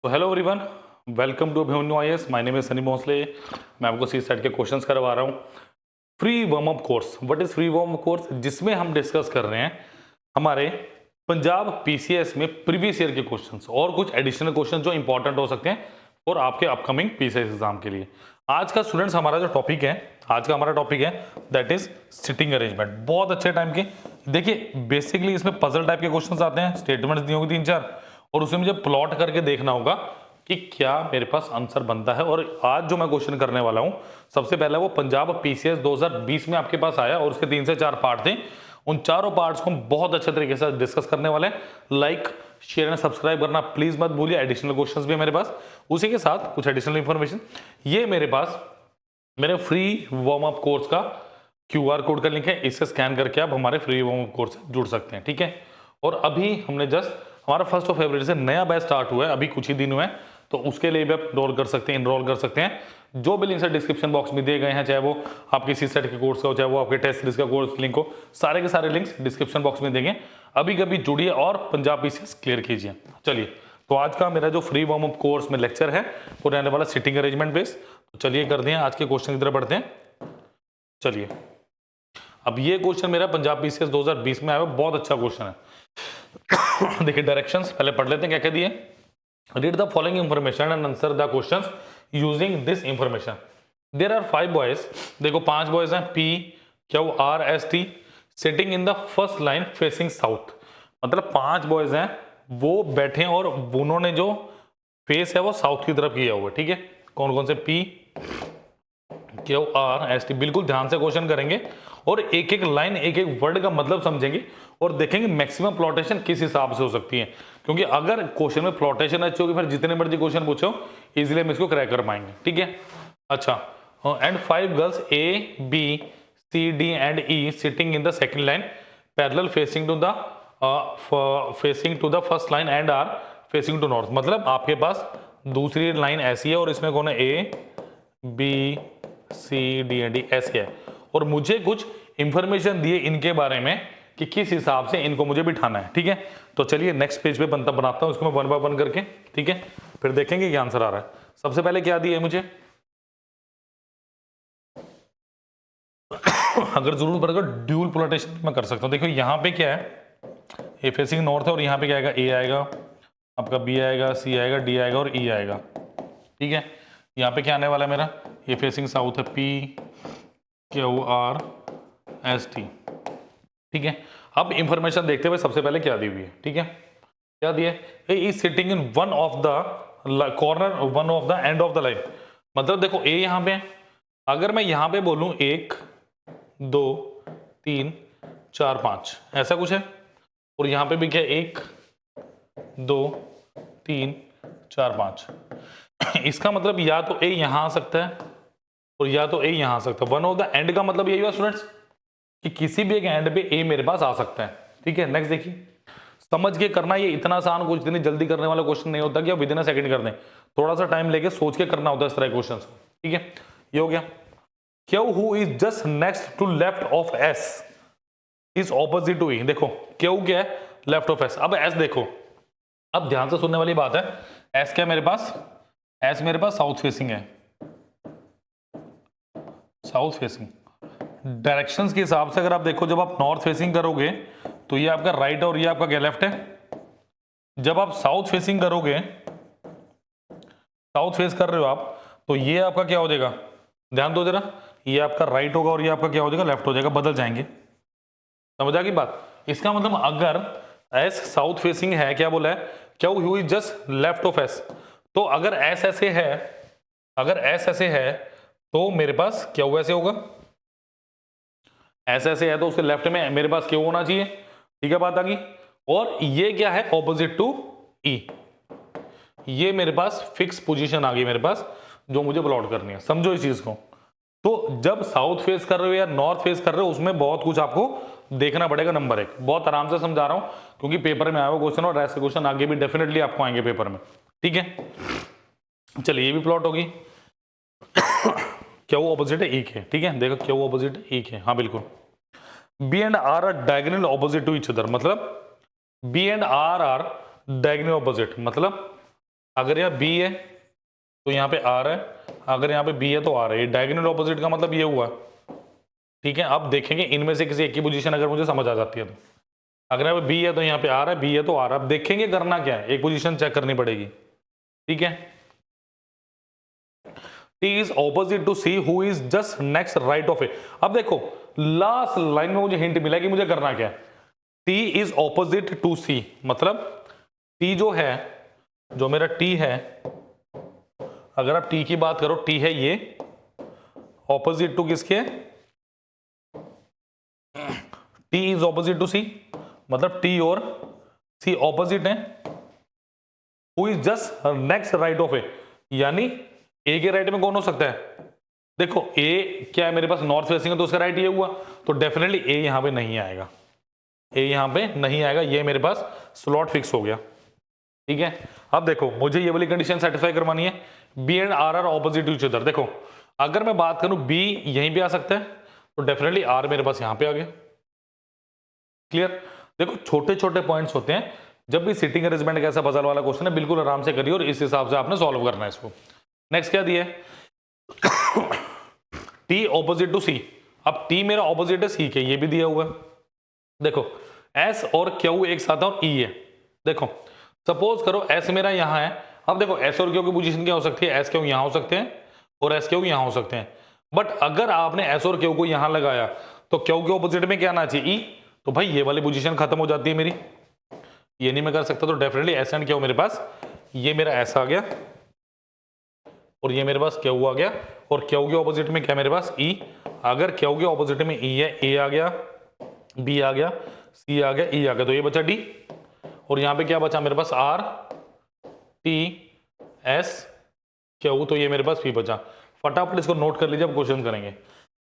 तो hello everyone, welcome to Abhimanyu IAS. My name is Sunny Bhosle. मैं आपको सी सेट के क्वेश्चंस करवा रहा हूँ। Free warm up course, what is free warm up course, जिसमें हम डिस्कस कर रहे हैं हमारे पंजाब पीसीएस में प्रीवियस ईयर के क्वेश्चंस और कुछ एडिशनल क्वेश्चन जो इंपॉर्टेंट हो सकते हैं और आपके अपकमिंग पीसीएस एग्जाम के लिए। आज का स्टूडेंट्स हमारा जो टॉपिक है, आज का हमारा टॉपिक है दैट इज सिटिंग अरेंजमेंट। बहुत अच्छे टाइम के देखिए, बेसिकली इसमें पजल टाइप के क्वेश्चन आते हैं, स्टेटमेंट्स दी होगी 3-4 और उसे मुझे प्लॉट करके देखना होगा कि क्या मेरे पास आंसर बनता है। और आज जो मैं क्वेश्चन करने वाला हूं, सबसे पहले वो पंजाब पीसीएस 2020 में आपके पास आया और उसके 3 से 4 पार्ट थे। उन चारों पार्ट्स को हम बहुत अच्छे तरीके से डिस्कस करने वाले हैं। लाइक शेयर एंड सब्सक्राइब करना प्लीज मत भूलिए। एडिशनल क्वेश्चंस भी है मेरे पास, उसी के साथ कुछ एडिशनल इंफॉर्मेशन। ये मेरे पास मेरे फ्री वार्म अप कोर्स का क्यूआर कोड का लिंक है, इसे स्कैन करके आप हमारे फ्री वार्म अप कोर्स से जुड़ सकते हैं, ठीक है। और अभी हमने जस्ट हमारा 1 फरवरी से नया बैच स्टार्ट हुआ है, अभी कुछ ही दिन हुए हैं, तो उसके लिए भी आप इनरोल कर सकते हैं। जो भी लिंक है डिस्क्रिप्शन बॉक्स में दिए गए हैं, चाहे वो आपके सी सेट के कोर्स का हो, चाहे वो आपके टेस्ट सीरीज का कोर्स लिंक हो, सारे के सारे लिंक्स डिस्क्रिप्शन बॉक्स में देंगे। अभी कभी जुड़िए और पंजाब पीसीएस क्लियर कीजिए। चलिए, तो आज का मेरा जो फ्री वार्म अप कोर्स में लेक्चर है वो रहने वाला सिटिंग अरेंजमेंट बेस। तो चलिए करते हैं आज के क्वेश्चन की तरफ बढ़ते हैं। चलिए, अब ये क्वेश्चन मेरा पंजाब पीसीएस 2020 में आया, बहुत अच्छा क्वेश्चन है। देखिए डायरेक्शंस पहले पढ़ लेते हैं, क्या कह दिए। Read the following information and answer the questions using this information. There are 5 boys, देखो 5 बॉयज हैं, P Q R S T, sitting in the first line facing south. मतलब 5 बॉयज हैं, वो बैठे हैं और उन्होंने जो फेस है वो साउथ की तरफ किया हुआ है, ठीक है। कौन कौन से, P Q R S T. बिल्कुल ध्यान से क्वेश्चन करेंगे और एक एक लाइन, एक एक वर्ड का मतलब समझेंगे और देखेंगे मैक्सिमम प्लॉटेशन किस हिसाब से हो सकती है। क्योंकि अगर क्वेश्चन में प्लॉटेशन अच्छी होगी, फिर जितने मर्जी क्वेश्चन पूछो इजीली हम इसको क्रैक कर पाएंगे, ठीक है। अच्छा, and 5 girls A B C D and E sitting in the second line parallel facing to the first line and are facing to north. मतलब आपके पास दूसरी लाइन ऐसी है और इसमें कौन है, A B C D and D ऐसे है, और मुझे कुछ इंफॉर्मेशन दिए इनके बारे में कि किस हिसाब से इनको मुझे बिठाना है, ठीक है। तो चलिए नेक्स्ट पेज पे बनाता हूं इसको मैं 1 बाय 1 करके, ठीक है। फिर देखेंगे क्या आंसर आ रहा है। सबसे पहले क्या दिया है मुझे, अगर जरूरत पड़ेगा ड्यूल प्लॉटेशन मैं कर सकता हूं। देखो यहाँ पे क्या है, ए फेसिंग नॉर्थ है और यहाँ पे क्या आएगा, ए आएगा, आपका बी आएगा, सी आएगा, डी आएगा और ई आएगा, ठीक है। यहाँ पे क्या आने वाला है मेरा, ए फेसिंग साउथ है, P Q R S T, ठीक है। अब इंफॉर्मेशन देखते हुए सबसे पहले क्या दी हुई है, ठीक है। क्या दिया है, is sitting in one of the corner, one of the end of the line. मतलब देखो ए यहाँ पे, अगर मैं यहाँ पे बोलूं 1 2 3 4 5 ऐसा कुछ है, और यहाँ पे भी क्या 1 2 3 4 5। इसका मतलब या तो ए यहां आ सकता है और या तो ए यहां आ सकता है। वन ऑफ द एंड का मतलब यही हुआ स्टूडेंट्स कि किसी भी एक एंड पे ए मेरे पास आ सकता है, ठीक है। नेक्स्ट देखिए, समझ के करना, ये इतना आसान, कुछ इतनी जल्दी करने वाला क्वेश्चन नहीं होता कि आप विद इन अ सेकंड कर दें। थोड़ा सा टाइम लेके सोच के करना होता है इस तरह क्वेश्चन, ठीक है। ये हो गया। Q who is just next to left of S is opposite to E. देखो क्यू क्या है, लेफ्ट ऑफ एस। अब एस देखो, अब ध्यान से सुनने वाली बात है, एस क्या मेरे पास, एस मेरे पास साउथ फेसिंग है, साउथ फेसिंग। डायरेक्शंस के हिसाब से अगर आप देखो, जब आप नॉर्थ फेसिंग करोगे तो ये आपका राइट और ये आपका क्या, लेफ्ट है। जब आप साउथ फेसिंग करोगे, साउथ फेस कर रहे हो आप, तो ये आपका क्या हो जाएगा, ध्यान दो जरा, ये आपका राइट होगा और ये आपका क्या हो जाएगा, लेफ्ट हो जाएगा, बदल जाएंगे। समझ आ गई बात। इसका मतलब अगर एस साउथ फेसिंग है, क्या बोला है, क्या who is just left of S, तो अगर एस ऐसे है, अगर एस ऐसे है तो मेरे पास क्या हुआ ऐसे होगा, ऐसे ऐसे है तो उसके लेफ्ट में मेरे पास क्यों होना चाहिए, ठीक है, बात आ गई। और ये क्या है, ऑपोजिट टू ई, ये मेरे पास फिक्स पोजीशन आ गई मेरे पास, जो मुझे प्लॉट करनी है। समझो इस चीज को। तो जब साउथ फेस कर रहे हो या नॉर्थ फेस कर रहे हो, उसमें बहुत कुछ आपको देखना पड़ेगा। नंबर 1, बहुत आराम से समझा रहा हूं क्योंकि पेपर में आया हुआ क्वेश्चन और ऐसे क्वेश्चन आगे भी डेफिनेटली आपको आएंगे पेपर में, ठीक है। चलिए ये भी प्लॉट होगी। क्या वो ऑपोजिट है ई के, ठीक है। देखो क्या वो ऑपोजिट है ई के, हाँ बिल्कुल। B and R are diagonal opposite to each other, मतलब B and R are diagonal opposite, मतलब अगर यहाँ बी है तो यहाँ पे आर है, अगर यहाँ पे बी है तो आर है। ये डायगोनल ऑपोजिट का मतलब ये हुआ। ठीक है, अब देखेंगे इनमें से किसी एक की पोजीशन अगर मुझे समझ आ जाती है तो। अगर यहाँ पे बी है तो यहाँ पे आर है, बी है तो आर। अब देखेंगे करना क्या है, एक पोजीशन चेक करनी पड़ेगी। ठीक है, T is opposite to C who is just next right of A। अब देखो लास्ट लाइन में मुझे हिंट मिला कि मुझे करना क्या है। T is opposite to C मतलब T जो है, जो मेरा T है, अगर आप T की बात करो, T है ये, ऑपोजिट टू किसके? T is opposite to C मतलब T और C ऑपोजिट है। Who is just next right of A यानी A के राइट में कौन हो सकता है? देखो A क्या है मेरे पास, नॉर्थ फेसिंग है तो उसका राइट ये हुआ, तो डेफिनेटली A यहां पे नहीं आएगा, A यहां पे नहीं आएगा, ये मेरे पास स्लॉट फिक्स हो गया। ठीक है, अब देखो मुझे ये वाली कंडीशन सेटिस्फाई करवानी है, B and R are opposite to each other. देखो अगर मैं बात करूं B यहीं पे आ सकता है तो डेफिनेटली R मेरे पास यहां पे आ गया। क्लियर? देखो छोटे छोटे पॉइंट्स होते हैं, जब भी सिटिंग अरेंजमेंट कैसा पजल वाला क्वेश्चन है बिल्कुल आराम से करिए और इस हिसाब से आपने सॉल्व करना है इसको। नेक्स्ट क्या दिया है? T opposite to C। अब T मेरा ऑपोजिट है C के, ये भी दिया हुआ है। देखो S और Q एक साथ और E है। देखो सपोज करो S मेरा यहां है, अब देखो S और Q की पोजीशन क्या हो सकती है? S Q यहां हो सकते हैं और S Q यहां हो सकते हैं, बट अगर आपने S और Q को यहां लगाया तो Q के ऑपोजिट में क्या आना चाहिए? E। तो भाई ये वाली पोजीशन खत्म हो जाती है मेरी, ये नहीं मैं कर सकता, तो डेफिनेटली S एंड Q मेरे पास, ये मेरा S आ गया और ये मेरे पास Q आ गया, और Q के ऑपोजिट में क्या मेरे पास? E। अगर Q के ऑपोजिट में E है, A आ गया, B आ गया, C आ गया, E आ गया, तो ये बचा D, और यहां पे क्या बचा मेरे पास? R T S Q, तो ये मेरे पास P बचा। फटाफट इसको नोट कर लीजिए, अब क्वेश्चन करेंगे।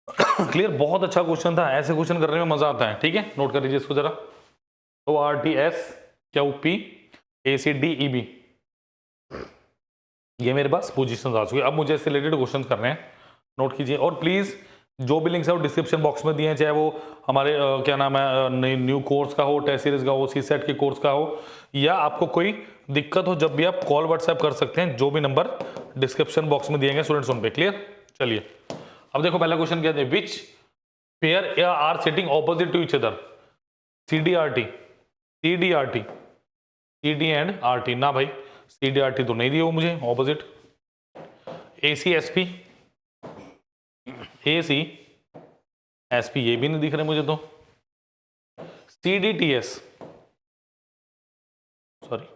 क्लियर? बहुत अच्छा क्वेश्चन था, ऐसे क्वेश्चन करने में मजा आता है। ठीक है, नोट कर लीजिए इसको जरा। तो R T S Q P A C D E B, ये मेरे पास पोजीशंस आ चुकी है। अब मुझे इससे रिलेटेड क्वेश्चंस करने हैं, नोट कीजिए। और प्लीज जो भी लिंक्स है वो डिस्क्रिप्शन बॉक्स में दिए हैं, चाहे वो हमारे क्या नाम है न्यू कोर्स का हो, टेस्ट सीरीज का हो, सी सेट के कोर्स का हो, या आपको कोई दिक्कत हो जब भी आप कॉल व्हाट्सएप कर सकते हैं, जो भी नंबर डिस्क्रिप्शन बॉक्स में दिए गए स्टूडेंट्स उन पे। क्लियर? चलिए अब देखो पहला क्वेश्चन क्या है, which pair are sitting opposite to each other? C D R T, C D R T, C D and R T. ना भाई सी डी आर टी तो नहीं दिया वो मुझे opposite. A C S P, A C S P ये भी नहीं दिख रहे मुझे तो। C D T S, sorry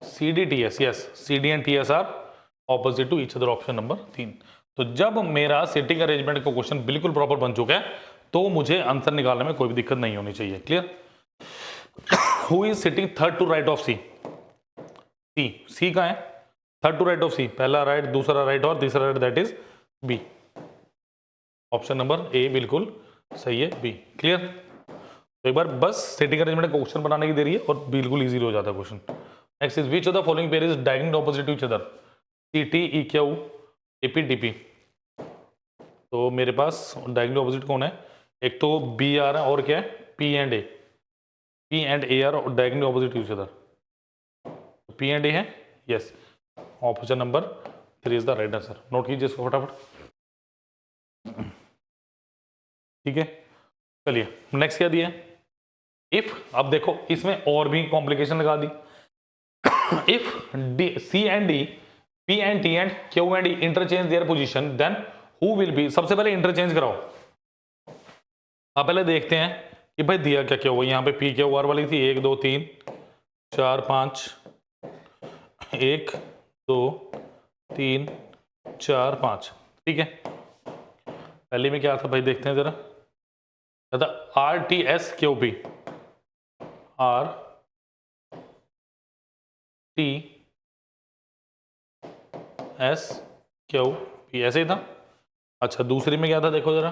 C D T S, yes C D and T S are opposite to each other, option number 3। तो जब मेरा सिटिंग अरेंजमेंट का क्वेश्चन बिल्कुल प्रॉपर बन चुका है तो मुझे आंसर निकालने में कोई भी दिक्कत नहीं होनी चाहिए। Clear? Who is sitting third to right of C? C, C का है third to right of C, पहला राइट, दूसरा राइट और तीसरा right, that is B. Option number A बिल्कुल सही है, बी। क्लियर? तो एक बार बस सिटिंग अरेंजमेंट का क्वेश्चन बनाने की देरी है और बिल्कुल इजी हो जाता है question. Next is which of the following pair is diagonal opposite to each other? C T E Q A P D P. तो मेरे पास डायगोनल ऑपोजिट कौन है? एक तो बी आर है और क्या है? P and A, P and A are diagonal opposite to each other. P and A है, yes, option number 3 is the right answer. Note कीजिए इसको फटाफट। ठीक है, चलिए नेक्स्ट क्या दिया है? इफ, अब देखो इसमें और भी कॉम्प्लिकेशन लगा दी। If D, C and D, P and T and Q and E interchange their position, then who will be? सबसे पहले इंटरचेंज कराओ। अब पहले देखते हैं कि भाई दिया क्या क्या हुआ। यहाँ पे पी क्यू आर वाली थी 1 2 3 4 5, 1 2 3 4 5। ठीक है, पहले में क्या था भाई, देखते हैं जरा। R T S Q P, R T S Q P, ऐसे ही था। अच्छा दूसरी में क्या था देखो जरा,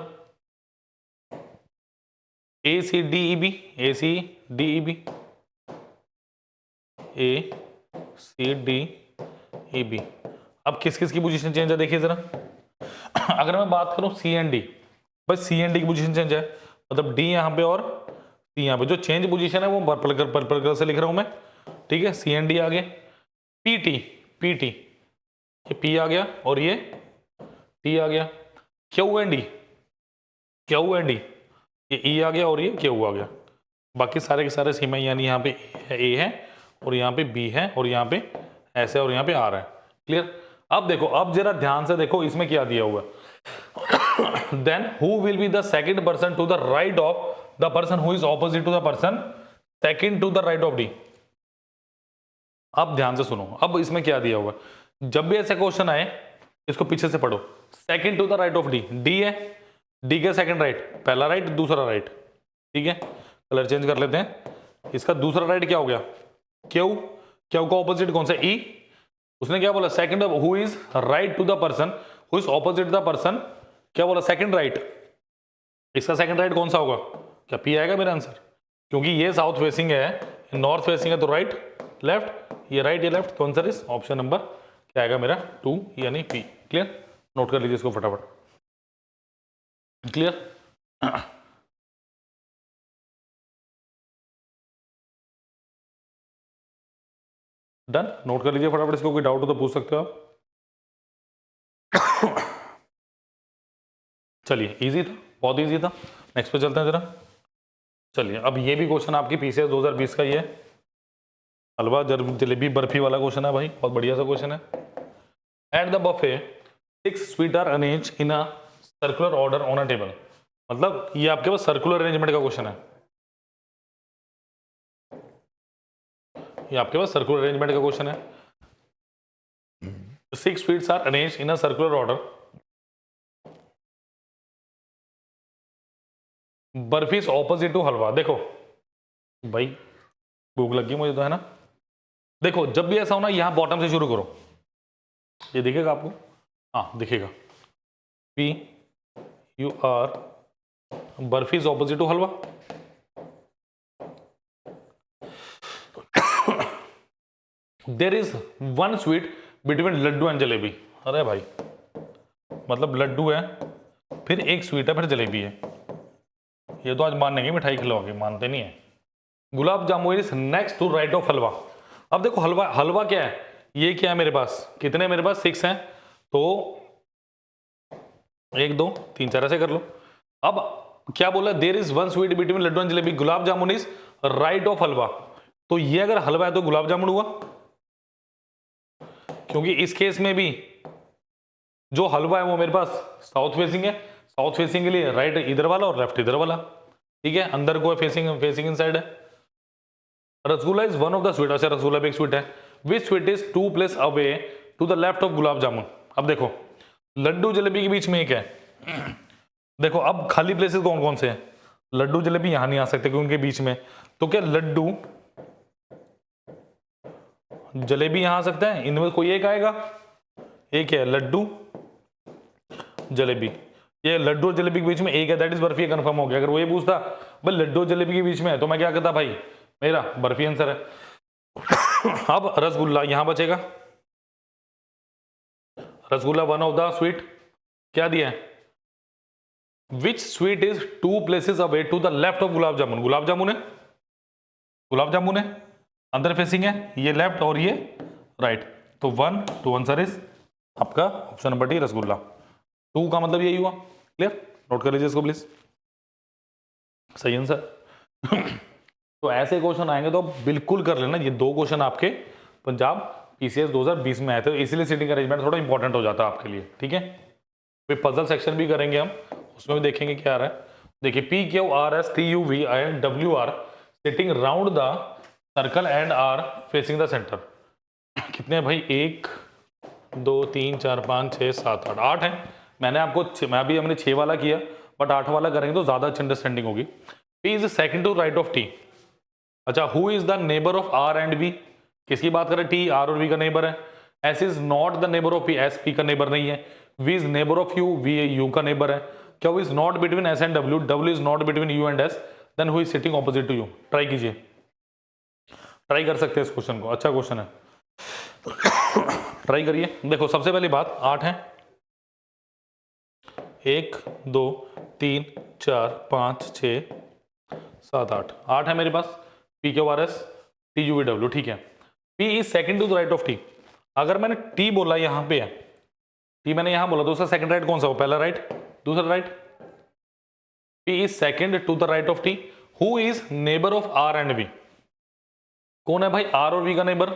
ए सी डी ई बी, ए सी डी ई बी, ए सी डी ई बी। अब किस किस की पोजीशन चेंज है देखिए जरा। अगर मैं बात करूं सी एंड डी, भाई सी एंड डी की पोजीशन चेंज है, मतलब डी यहां पे और सी यहां पे। जो चेंज पोजीशन है वो पर्पल कलर से लिख रहा हूं मैं। ठीक है, सी एंड डी आगे। पी टी, पी टी, ये पी आ गया और ये टी आ गया, Q and D, Q and D, ये ई आ गया और ये क्यू आ गया। बाकी सारे के सारे सीमा, यानी यहाँ पे ए है और यहाँ पे बी है और यहाँ पे एस है और यहाँ पे आर है। क्लियर? अब देखो, अब जरा ध्यान से देखो इसमें क्या दिया हुआ। Then who will be the second person to the right of the person who is opposite to the person second to the right of D. अब ध्यान से सुनो, अब इसमें क्या दिया हुआ। जब भी ऐसा क्वेश्चन आए इसको पीछे से पढ़ो। Second to the right of D, D है, डी के सेकंड राइट, पहला राइट दूसरा राइट, ठीक है। कलर चेंज कर लेते हैं। इसका दूसरा राइट क्या हो गया, क्यू, क्यू का ऑपोजिट कौन सा, ई। उसने क्या बोला, second who is right to the person who is opposite the person, क्या बोला, सेकंड राइट। इसका सेकंड राइट कौन सा होगा, क्या पी आएगा मेरा आंसर, क्योंकि ये साउथ फेसिंग है, नॉर्थ फेसिंग है तो राइट लेफ्ट, ये राइट ये लेफ्ट, तो आंसर इज ऑप्शन नंबर क्या आएगा मेरा 2 यानी पी। क्लियर? नोट कर लीजिए इसको फटाफट। क्लियर? डन? नोट कर लीजिए फटाफट इसको, कोई डाउट हो तो पूछ सकते हो आप। चलिए, इजी था, बहुत इजी था। नेक्स्ट पे चलते हैं जरा। चलिए, अब ये भी क्वेश्चन आपकी पीसीएस 2020 का ही है। हलवा जलेबी बर्फी वाला क्वेश्चन है भाई, बहुत बढ़िया सा क्वेश्चन है। At the buffet 6 sweet are arrange in a circular order on a table. मतलब ये आपके पास सर्कुलर अरेंजमेंट का क्वेश्चन है। ये आपके पास सर्कुलर अरेंजमेंट का क्वेश्चन है। 6 sweets are arrange in a circular order, barfi is opposite to halwa. देखो भाई, भूख लगी मुझे तो, है ना। देखो, जब भी ऐसा होना, यहां बॉटम से शुरू करो। ये दिखेगा आपको, हाँ दिखेगा, P U R, barfi is opposite to halwa. There is one sweet between laddu and jalebi. अरे भाई, मतलब लड्डू है, फिर एक स्वीट है, फिर जलेबी है। ये तो आज मानने की मिठाई खिलाओगे, मानते नहीं है। Gulab jamun is next to right of halwa. अब देखो, हलवा, हलवा क्या है, ये क्या है मेरे पास, कितने मेरे पास 6 हैं, तो 1 2 3 4 ऐसे कर लो। अब क्या बोला, there is one sweet between laddu and jalebi, gulab jamun is right of halwa. तो ये अगर हलवा है तो गुलाब जामुन हुआ, क्योंकि इस केस में भी जो हलवा है वो मेरे पास साउथ फेसिंग है। साउथ फेसिंग के लिए राइट इधर वाला और लेफ्ट इधर वाला, ठीक है। अंदर को फेसिंग इनसाइड है। Rasgulla is one of the sweet. अच्छा, रसगुल्ला भी एक स्वीट है। Which sweet is 2 place away to the left of gulab jamun. अब देखो, लड्डू जलेबी के बीच में एक है। देखो, अब खाली प्लेसेस कौन कौन से हैं, लड्डू जलेबी यहां नहीं आ सकते क्योंकि उनके बीच में, तो क्या लड्डू जलेबी यहां आ सकते हैं, इनमें कोई एक आएगा। एक है लड्डू जलेबी, ये लड्डू और जलेबी के बीच में एक है, दैट इज बर्फी, कंफर्म हो गया। अगर वो ये पूछता भाई लड्डू और जलेबी के बीच में है, तो मैं क्या कहता भाई मेरा बर्फी आंसर है। अब रसगुल्ला यहां बचेगा। Rasgulla one of the sweet, क्या दिया है, which sweet is 2 places away to the left of gulab jamun. Gulab jamun है, गुलाब जामुन है, अंदर फेसिंग है, ये लेफ्ट और ये राइट, तो 1 2 आंसर इज आपका ऑप्शन नंबर डी, रसगुल्ला। 2 का मतलब यही हुआ। क्लियर? नोट कर लीजिए इसको प्लीज, सही आंसर। तो ऐसे क्वेश्चन आएंगे तो बिल्कुल कर लेना। ये 2 क्वेश्चन आपके पंजाब पीसीएस 2020 में आए थे, इसीलिए सीटिंग अरेंजमेंट थोड़ा इंपॉर्टेंट हो जाता है आपके लिए, ठीक है। फिर पजल सेक्शन भी करेंगे हम, उसमें भी देखेंगे क्या आ रहा है। देखिए, P Q R S T U V and W are sitting round the circle and are facing the centre. कितने भाई, 1 2 3 4 5 6 7 8 8 है। मैं अभी हमने 6 वाला किया, बट 8 वाला करेंगे तो ज्यादा अच्छी अंडरस्टैंडिंग होगी। P is second to right of T. अच्छा, who is the neighbour of R and B, किसकी बात करें, टी आर और वी का नेबर है। S is not the neighbour of P, S P का नेबर नहीं है। V is neighbour of U, V U का नेबर है। Q is not between S and W, W is not between U and S, then who is sitting opposite to you. Try कीजिए, try कर सकते हैं इस question को, अच्छा question है, ट्राई करिए। देखो, सबसे पहली बात 8 है, 1 2 3 4 5 6 7 8 है मेरे पास। P Q R S T U V W, ठीक है। P is second to the right of T. अगर मैंने टी बोला यहां पे है, टी मैंने यहां बोला तो उसका सेकंड राइट कौन सा हो? पहला राइट, दूसरा right. P is second to the right of T. Who is neighbour of R and B? कौन है भाई आर और बी का नेबर?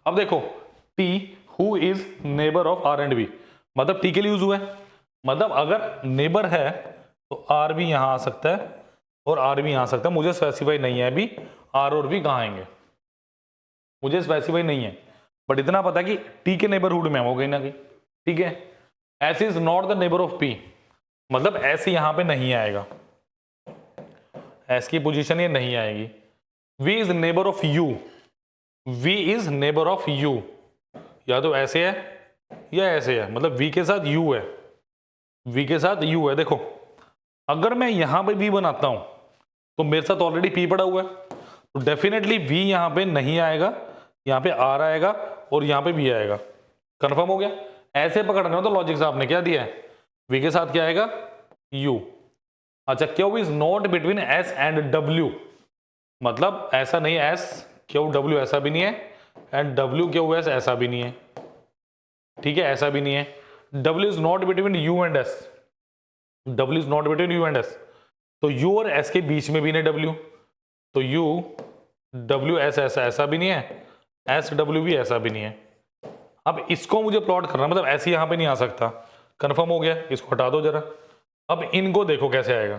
अब देखो T who is neighbour of R and B, मतलब टी के लिए यूज हुआ है, मतलब अगर नेबर है तो आर भी यहां आ सकता है और आर भी यहां आ सकता है। मुझे स्पेसिफाई नहीं है अभी आर और बी कहां आएंगे, मुझे स्पेसिफाई नहीं है, बट इतना पता कि टी के नेबरहुड में हो गई ना कहीं। ठीक है, S is not the neighbour of P, मतलब एस यहां पे नहीं आएगा, एस की पोजीशन ये नहीं आएगी। V is neighbour of U, V is neighbour of U, या तो ऐसे है या ऐसे है, मतलब वी के साथ यू है, वी के साथ यू है। देखो अगर मैं यहां पे वी बनाता हूं तो मेरे साथ ऑलरेडी पी पड़ा हुआ है, तो डेफिनेटली वी यहां पे नहीं आएगा, यहां पे आर आएगा और यहां पे वी आएगा। कंफर्म हो गया? ऐसे पकड़ना हो तो लॉजिक से आपने क्या दिया है, वी के साथ क्या आएगा? यू। अच्छा, Q is not between S and W, मतलब ऐसा नहीं एस क्यू डब्ल्यू ऐसा भी नहीं है, एंड डब्ल्यू क्यू एस ऐसा भी नहीं है। ठीक है, ऐसा भी नहीं है। W is not between U and S, W is not between U and S, तो यू और एस के बीच में भी नहीं डब्ल्यू, तो यू डब्ल्यू एस ऐसा ऐसा भी नहीं है, एस डब्ल्यू भी ऐसा भी नहीं है। अब इसको मुझे प्लॉट करना, मतलब ऐसे यहां पे नहीं आ सकता। कंफर्म हो गया? इसको हटा दो जरा। अब इनको देखो कैसे आएगा,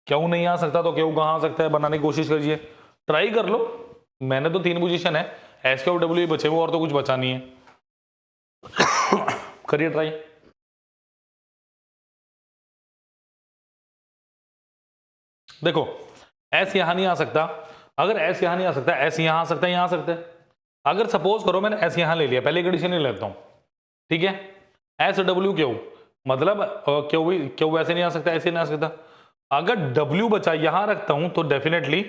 क्यों नहीं आ सकता तो क्यों कहां आ सकता है, बनाने की कोशिश करिए, ट्राई कर लो। मैंने तो 3 पोजीशन है, एस के और डब्ल्यू बचे हुए और तो कुछ बचा नहीं है। करिए ट्राई। देखो एस यहां नहीं आ सकता, अगर एस यहां नहीं आ सकता, एस यहां आ सकता है, यहां आ सकता है। अगर सपोज करो मैंने एस यहां ले लिया, पहले कंडीशन ही लेता हूं, ठीक है, एस डब्ल्यू क्यू, मतलब क्यू वैसे नहीं आ सकता, ऐसे नहीं आ सकता। अगर डब्ल्यू बचा यहां रखता हूं तो डेफिनेटली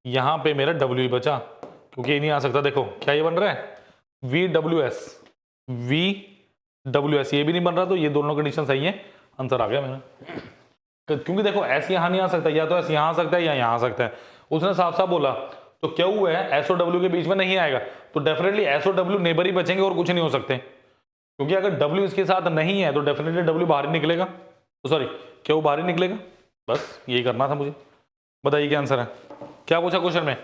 यहां पे मेरा डब्ल्यू ही बचा, क्योंकि ये नहीं आ सकता। देखो क्या ये बन रहा है, V W S, V W S, ये भी नहीं बन रहा, तो ये दोनों कंडीशन सही है, आंसर आ गया मेरा। क्योंकि देखो एस यहां नहीं आ सकता, या तो एस यहां आ सकता है या यहां आ सकता है। उसने साफ साफ बोला, तो क्या हुआ है एस और डब्ल्यू के बीच में नहीं आएगा, तो डेफिनेटली एस और डब्ल्यू नेबर ही बचेंगे और कुछ नहीं हो सकते, क्योंकि अगर डब्ल्यू इसके साथ नहीं है तो डेफिनेटली डब्ल्यू बाहर ही निकलेगा, तो सॉरी क्या वो बाहर ही निकलेगा। बस यही करना था मुझे। बताइए क्या आंसर है, क्या पूछा क्वेश्चन में?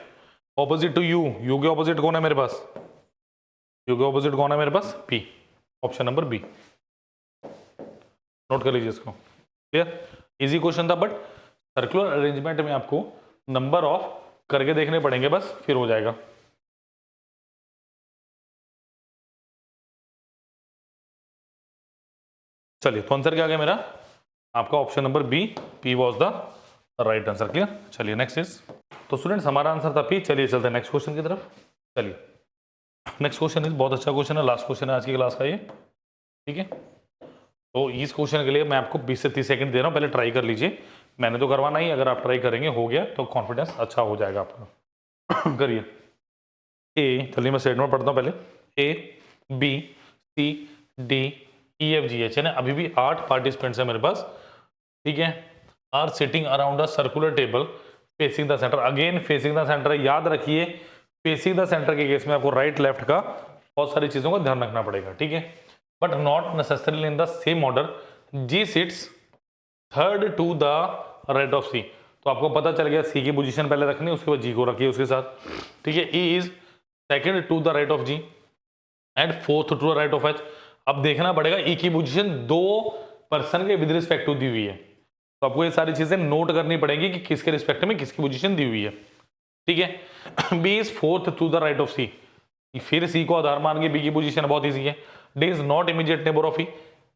ऑपोजिट टू यू, यू के ऑपोजिट कौन है मेरे पास? यू के ऑपोजिट कौन है मेरे पास? P, option number B. Note कर लीजिए इसको। क्लियर? इजी क्वेश्चन था, बट सर्कुलर अरेंजमेंट में आपको नंबर ऑफ करके देखने पड़ेंगे, बस फिर हो जाएगा। चलिए, तो आंसर क्या आ गया मेरा? आपका option number B, P was the right answer. Clear? चलिए नेक्स्ट इज, तो स्टूडेंट्स हमारा आंसर था पी। चलिए चलते हैं नेक्स्ट क्वेश्चन की तरफ। चलिए नेक्स्ट क्वेश्चन इज बहुत अच्छा क्वेश्चन है, लास्ट क्वेश्चन है आज की क्लास का ये। ठीक है, तो इस क्वेश्चन के लिए मैं आपको 20 से 30 सेकंड दे रहा हूं, पहले ट्राई कर लीजिए। मैंने तो करवाना ही, अगर आप ट्राई करेंगे हो गया तो कॉन्फिडेंस अच्छा हो जाएगा आपका। करिए। ए, चलिए मैं स्टेटमेंट पढ़ता हूं पहले। A B C D E F G H है ना, अभी भी 8 पार्टिसिपेंट्स है मेरे पास। ठीक है, are sitting around a circular table facing the centre, again facing the centre. याद रखिए फेसिंग द सेंटर के केस में आपको राइट लेफ्ट का बहुत सारी चीजों का ध्यान रखना पड़ेगा। ठीक है, but not necessarily in the same order. G sits third to the right of C, तो आपको पता चल गया सी की पोजीशन पहले रखनी, उसके बाद जी को रखिए उसके साथ। ठीक है, E is second to the right of G and fourth to the right of H. अब देखना पड़ेगा ई की पोजीशन 2 पर्सन के विद रिस्पेक्ट टू दी हुई है, तो आपको ये सारी चीजें नोट करनी पड़ेगी कि किसके रिस्पेक्ट में किसकी पोजीशन दी हुई है। ठीक है, B is fourth to the right of C, फिर सी को आधार मान के बी की पोजीशन बहुत इजी है। D is not immediate neighbour of E,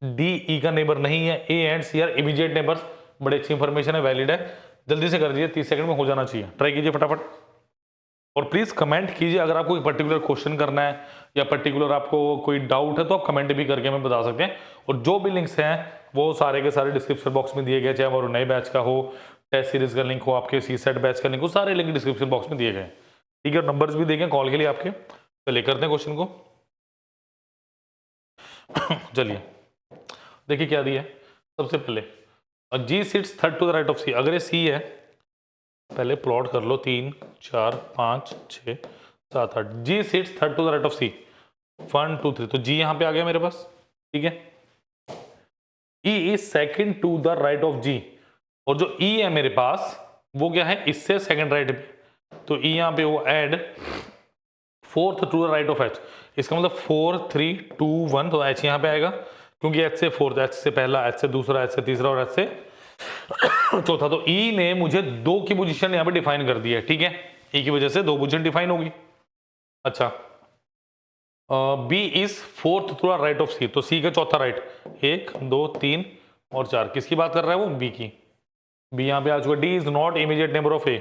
D E का नेबर नहीं है। A and C are immediate neighbours, बड़ी अच्छी इंफॉर्मेशन है, वैलिड है। जल्दी से कर दीजिए, 30 सेकंड में हो जाना चाहिए, ट्राई कीजिए फटाफट। और प्लीज कमेंट कीजिए अगर आपको एक पर्टिकुलर क्वेश्चन करना है या पर्टिकुलर आपको कोई डाउट है तो आप कमेंट भी करके हमें बता सकते हैं। और जो भी लिंक्स हैं वो सारे के सारे डिस्क्रिप्शन बॉक्स में दिए गए, चाहे वो नए बैच का हो, टेस्ट सीरीज का लिंक हो, आपके सी सेट बैच का लिंक हो, सारे लिंक डिस्क्रिप्शन बॉक्स में दिए गए। ठीक है, और नंबर्स भी देंगे कॉल के लिए आपके। चलिए करते हैं क्वेश्चन को। चलिए देखिए क्या दिया है। सबसे पहले G sits third to the right of C, अगर ये सी है पहले प्लॉट कर लो, 3 4 5 6 7 8। G sits third to the right of C, 1 2 3, तो जी यहाँ पे आ गया मेरे पास, ठीक है। E is second to the right of G, और जो ई है मेरे पास वो क्या है, इससे सेकंड राइट पे, तो ई यहाँ पे वो and fourth to the right of H, इसका मतलब 4 3 2 1, तो एच यहाँ पे आएगा क्योंकि एच से फोर्थ, एच से पहला, एच से दूसरा, एच से तीसरा और एच से चौथा। तो ई ने मुझे 2 की पोजीशन यहाँ पे डिफाइन कर दी है, ठीक है। ई की वजह से 2 पोजीशन डिफाइन होगी। अच्छा, B is fourth to the right of C, तो सी का चौथा राइट, 1 2 3 और 4, किसकी बात कर रहा है वो, बी की। बी यहाँ पे आ चुका। D is not immediate neighbour of A,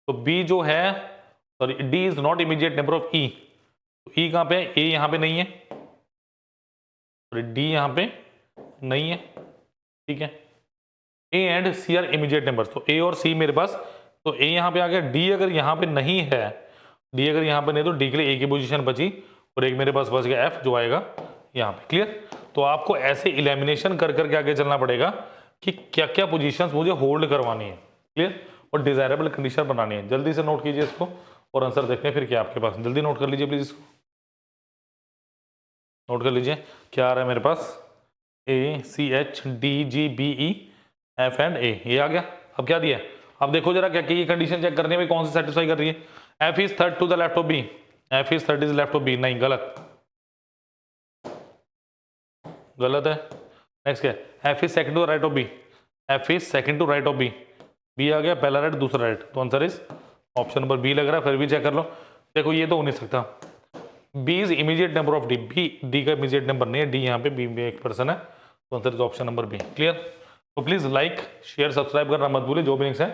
तो बी जो है, sorry, D is not immediate neighbour of E, तो ई कहाँ पे है, ए यहाँ पे नहीं है, सॉरी डी यहाँ पे नहीं है, ठीक है। A and C are immediate neighbours, तो ए और सी मेरे पास, तो ए यहाँ पे आ गया। डी अगर यहाँ पे नहीं है, डी अगर यहाँ पे नहीं, तो डी के लिए ए की पोजीशन बची और एक मेरे पास बच गया एफ, जो आएगा यहाँ पे। क्लियर। तो आपको ऐसे इलेमिनेशन कर करके आगे चलना पड़ेगा कि क्या क्या पोजीशंस मुझे होल्ड करवानी है, क्लियर, और डिजायरेबल कंडीशन बनानी है। जल्दी से नोट कीजिए इसको और आंसर देखते हैं फिर क्या आपके पास। जल्दी नोट कर लीजिए प्लीज, इसको नोट कर लीजिए क्या आ रहा है मेरे पास, A C H D G B E F and A, ये आ गया। अब क्या दिया, अब देखो जरा क्या ये कंडीशन चेक करने में कौन सी सेटिस्फाई कर रही है। F is third to the left of B, F is third is left of B, नहीं, गलत, गलत है। नेक्स्ट क्या है, F is second to right of B, F is second to right of B, B आ गया पहला right दूसरा राइट, तो answer is option number B लग रहा है। फिर भी चेक कर लो, देखो ये तो हो नहीं सकता। B is immediate number of D, B D का इमीडिएट नंबर नहीं है, डी यहाँ पे बी में एक पर्सन है, तो answer is option number B. Clear. तो प्लीज लाइक शेयर सब्सक्राइब करना मत भूलिए, जो भी लिंक्स हैं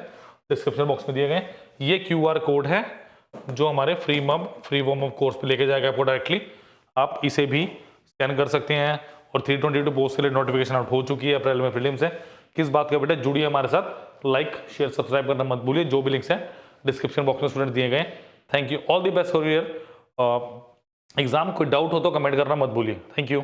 डिस्क्रिप्शन बॉक्स में दिए गए। ये QR कोड है जो हमारे फ्री वार्म अप कोर्स पे लेके जाएगा आपको डायरेक्टली, आप इसे भी स्कैन कर सकते हैं। और 322 पोस्ट के लिए नोटिफिकेशन आउट हो चुकी है अप्रैल में प्रीलिम्स है। किस बात का बेटा, जुड़िए हमारे साथ, लाइक शेयर सब्सक्राइब करना मत भूलिए, जो भी लिंक्स हैं डिस्क्रिप्शन बॉक्स में स्टूडेंट दिए गए। Thank you, all the best for your exam. कोई डाउट हो तो कमेंट करना मत भूलिए। Thank you.